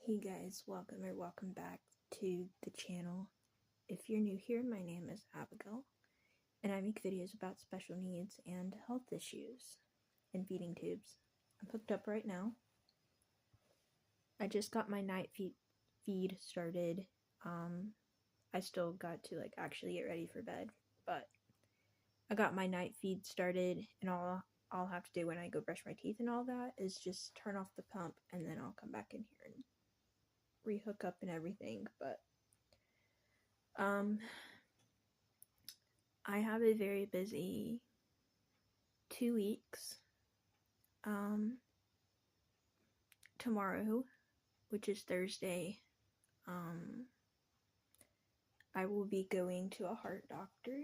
Hey guys, welcome back to the channel. If you're new here, my name is Abigail, and I make videos about special needs and health issues and feeding tubes. I'm hooked up right now. I just got my night feed started. I still got to actually get ready for bed, but I got my night feed started, and all I'll have to do when I go brush my teeth and all that is just turn off the pump, and then I'll come back in here and rehook up and everything. But I have a very busy 2 weeks. Tomorrow, which is Thursday, I will be going to a heart doctor.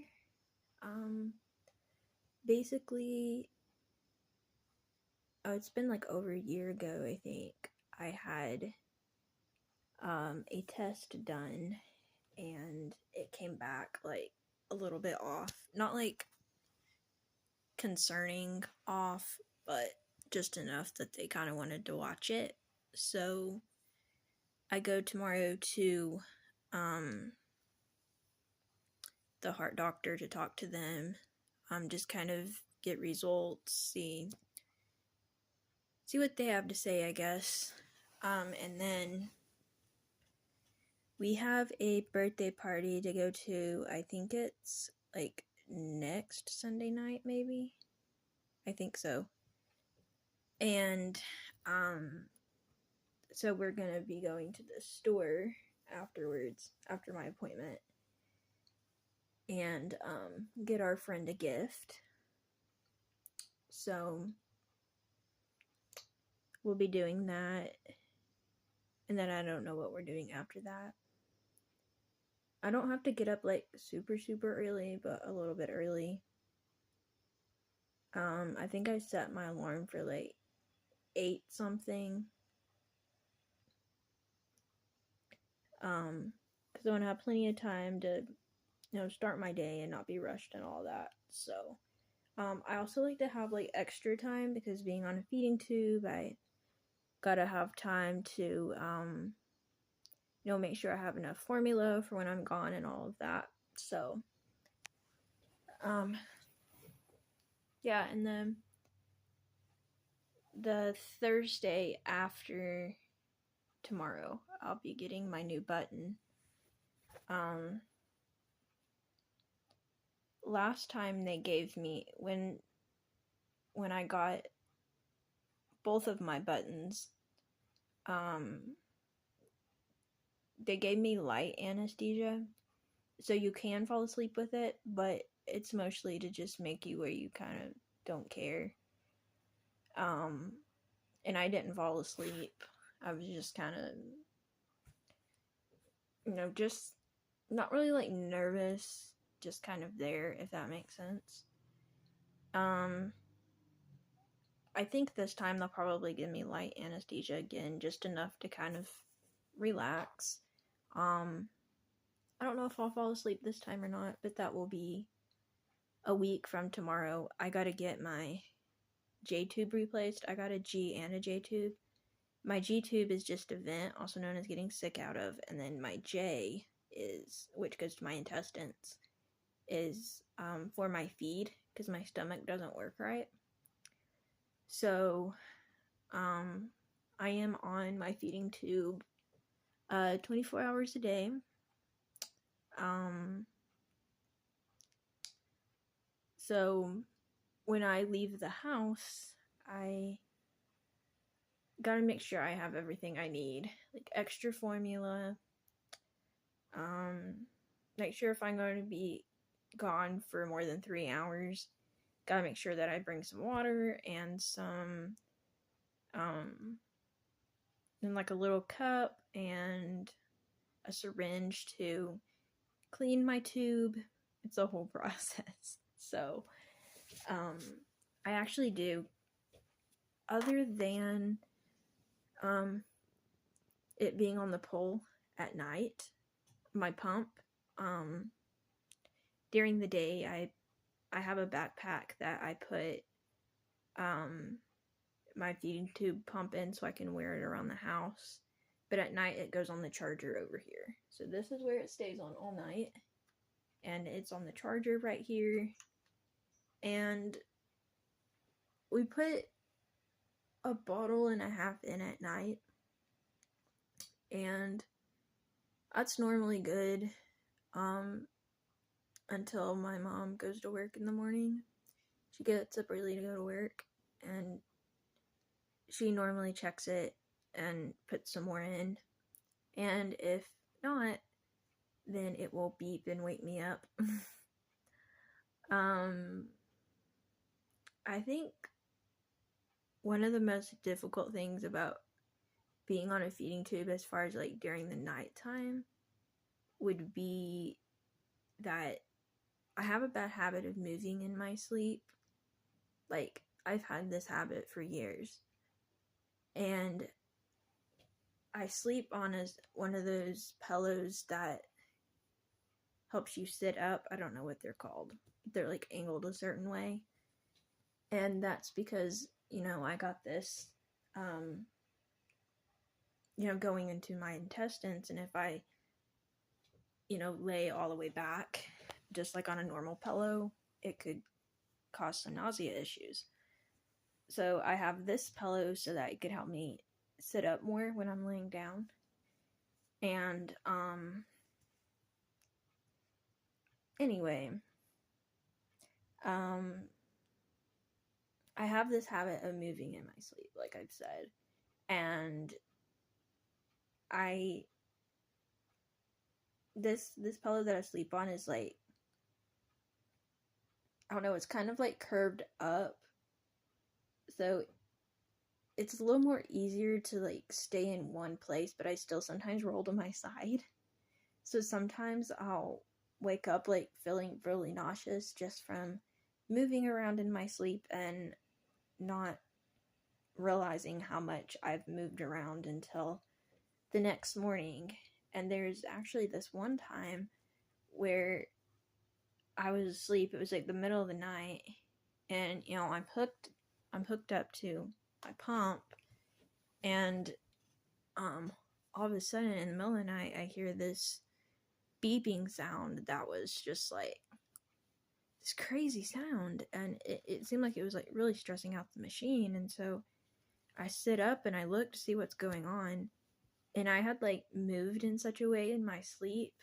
Basically, it's been over a year ago, I think, I had a test done, and it came back a little bit off. Not concerning off, but just enough that they kind of wanted to watch it. So I go tomorrow to the heart doctor to talk to them, just kind of get results, see what they have to say, I guess. And then we have a birthday party to go to. I think it's next Sunday night, maybe. I think so. And so we're gonna be going to the store afterwards, after my appointment, and get our friend a gift. So we'll be doing that, and then I don't know what we're doing after that. I don't have to get up super early, but a little bit early. I think I set my alarm for 8 something. Because I want to have plenty of time to, start my day and not be rushed and all that. So, I also like to have extra time, because being on a feeding tube, I gotta have time to, make sure I have enough formula for when I'm gone and all of that. So, yeah, and then the Thursday after tomorrow, I'll be getting my new button. Last time they gave me, when I got both of my buttons, they gave me light anesthesia, so you can fall asleep with it, but it's mostly to just make you where you kind of don't care. And I didn't fall asleep. I was just kind of, just not really nervous, just kind of there, if that makes sense. I think this time they'll probably give me light anesthesia again, just enough to kind of relax. I don't know if I'll fall asleep this time or not, but that will be a week from tomorrow. I gotta get my J-tube replaced. I got a G and a J-tube. My G-tube is just a vent, also known as getting sick out of, and then my J is, which goes to my intestines, is for my feed, because my stomach doesn't work right. So, I am on my feeding tube 24 hours a day. So when I leave the house, I gotta make sure I have everything I need, extra formula. Make sure if I'm going to be gone for more than 3 hours, gotta make sure that I bring some water and some, and a little cup and a syringe to clean my tube. It's a whole process. So, I actually do, other than, it being on the pole at night, my pump, during the day, I have a backpack that I put, my feeding tube pump in, so I can wear it around the house. but at night it goes on the charger over here. So this is where it stays on all night, and it's on the charger right here. And we put a bottle and a half in at night, and that's normally good until my mom goes to work in the morning. She gets up early to go to work, and she normally checks it and puts some more in. And if not, then it will beep and wake me up. I think one of the most difficult things about being on a feeding tube, as far as like during the nighttime, would be that I have a bad habit of moving in my sleep. Like, I've had this habit for years. And I sleep on one of those pillows that helps you sit up. I don't know what they're called. They're like angled a certain way. And that's because, I got this, going into my intestines. And if I, lay all the way back, just like on a normal pillow, it could cause some nausea issues. So I have this pillow so that it could help me sit up more when I'm laying down. And, anyway, I have this habit of moving in my sleep, like I've said. And this pillow that I sleep on is like, I don't know, it's kind of like curved up. So it's a little more easier to like stay in one place, but I still sometimes roll to my side. So sometimes I'll wake up like feeling really nauseous just from moving around in my sleep and not realizing how much I've moved around until the next morning. And there's actually this one time where I was asleep. It was like the middle of the night, and I'm hooked up to my pump, and all of a sudden in the middle of the night I hear this beeping sound that was just like this crazy sound, and it seemed like it was like really stressing out the machine. And so I sit up and I look to see what's going on, and I had like moved in such a way in my sleep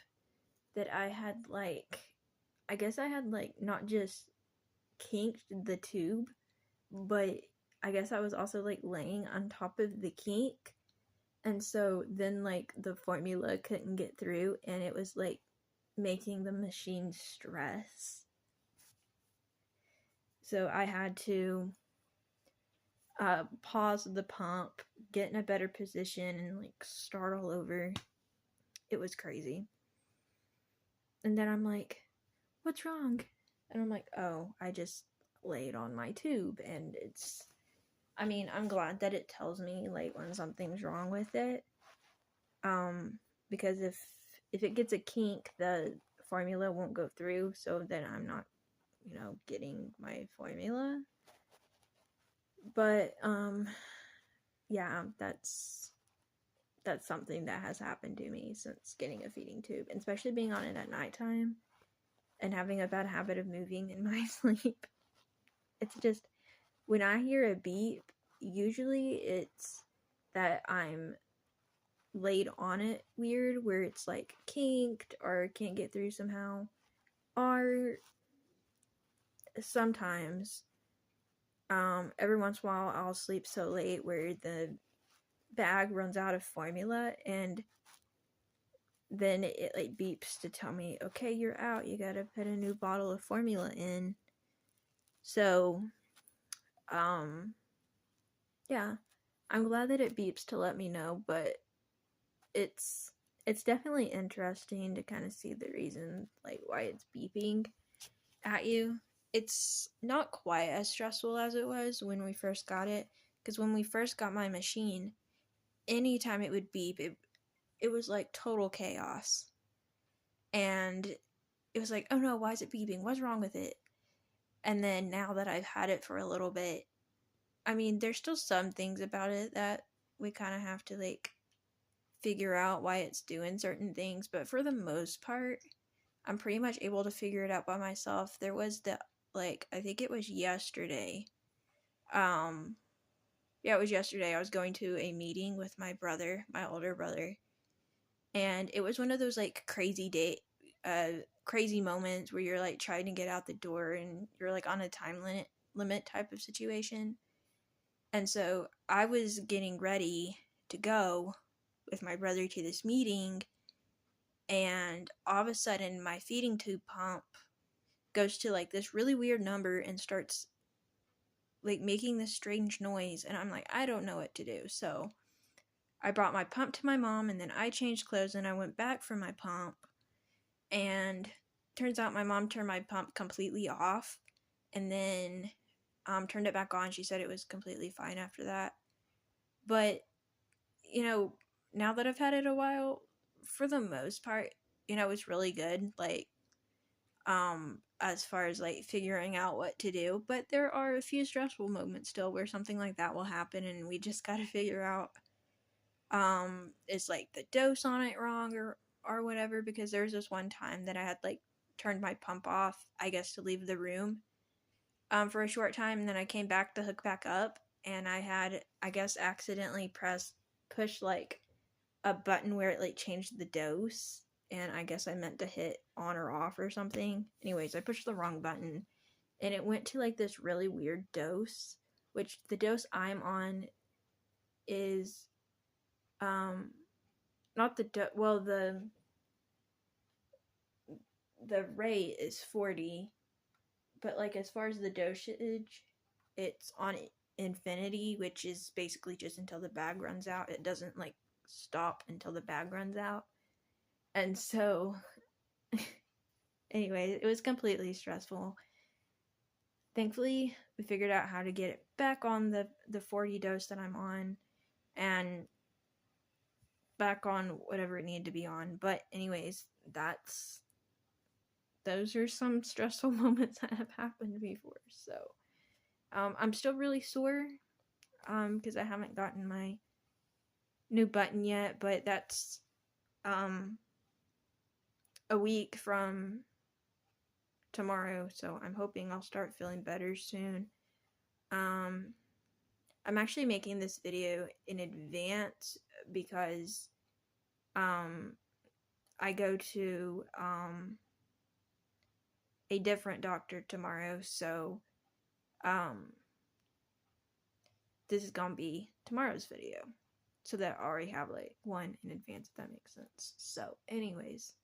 that I had like, I guess I had like not just kinked the tube, but I guess I was also like laying on top of the kink. And so then like the formula couldn't get through, and it was like making the machine stress. So I had to pause the pump, get in a better position, and like start all over. It was crazy. And then I'm like, what's wrong? And I'm like, oh, I just laid on my tube. And I'm glad that it tells me like when something's wrong with it. Because if it gets a kink, the formula won't go through, so then I'm not, getting my formula. But yeah, that's something that has happened to me since getting a feeding tube, and especially being on it at nighttime and having a bad habit of moving in my sleep. It's just, when I hear a beep, usually it's that I'm laid on it weird, where it's like kinked or can't get through somehow. Or sometimes, every once in a while, I'll sleep so late where the bag runs out of formula, and then it like beeps to tell me, okay, you're out, you gotta put a new bottle of formula in. So yeah, I'm glad that it beeps to let me know, but it's definitely interesting to kind of see the reason like why it's beeping at you. It's not quite as stressful as it was when we first got it, because when we first got my machine, anytime it would beep, it was like total chaos. And it was like, oh no, why is it beeping? What's wrong with it? And then now that I've had it for a little bit, there's still some things about it that we kind of have to like figure out why it's doing certain things, but for the most part, I'm pretty much able to figure it out by myself. There was I think it was yesterday. Yeah, it was yesterday. I was going to a meeting with my brother, my older brother, and it was one of those like crazy moments where you're like trying to get out the door and you're like on a time limit type of situation. And so I was getting ready to go with my brother to this meeting, and all of a sudden my feeding tube pump goes to like this really weird number and starts like making this strange noise, and I'm like, I don't know what to do. So I brought my pump to my mom, and then I changed clothes and I went back for my pump, and turns out my mom turned my pump completely off and then turned it back on. She said it was completely fine after that. But now that I've had it a while, for the most part, it's really good. Like, as far as like figuring out what to do, but there are a few stressful moments still where something like that will happen, and we just got to figure out, is like the dose on it wrong or whatever, because there's this one time that I had like turned my pump off, I guess, to leave the room, for a short time, and then I came back to hook back up, and I had, I guess, accidentally push like a button where it like changed the dose, and I guess I meant to hit on or off or something. Anyways, I pushed the wrong button and it went to like this really weird dose, which the dose I'm on is not the rate is 40, but like as far as the dosage, it's on infinity, which is basically just until the bag runs out. It doesn't like stop until the bag runs out. And so anyway, it was completely stressful. Thankfully, we figured out how to get it back on the 40 dose that I'm on, and back on whatever it needed to be on. But anyways, those are some stressful moments that have happened before. So I'm still really sore because I haven't gotten my new button yet, but that's a week from tomorrow, so I'm hoping I'll start feeling better soon. I'm actually making this video in advance because I go to a different doctor tomorrow, so this is gonna be tomorrow's video, so that I already have like one in advance, if that makes sense. So anyways,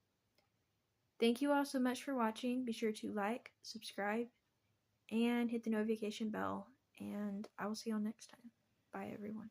thank you all so much for watching. Be sure to like, subscribe, and hit the notification bell, and I will see you all next time. Bye everyone.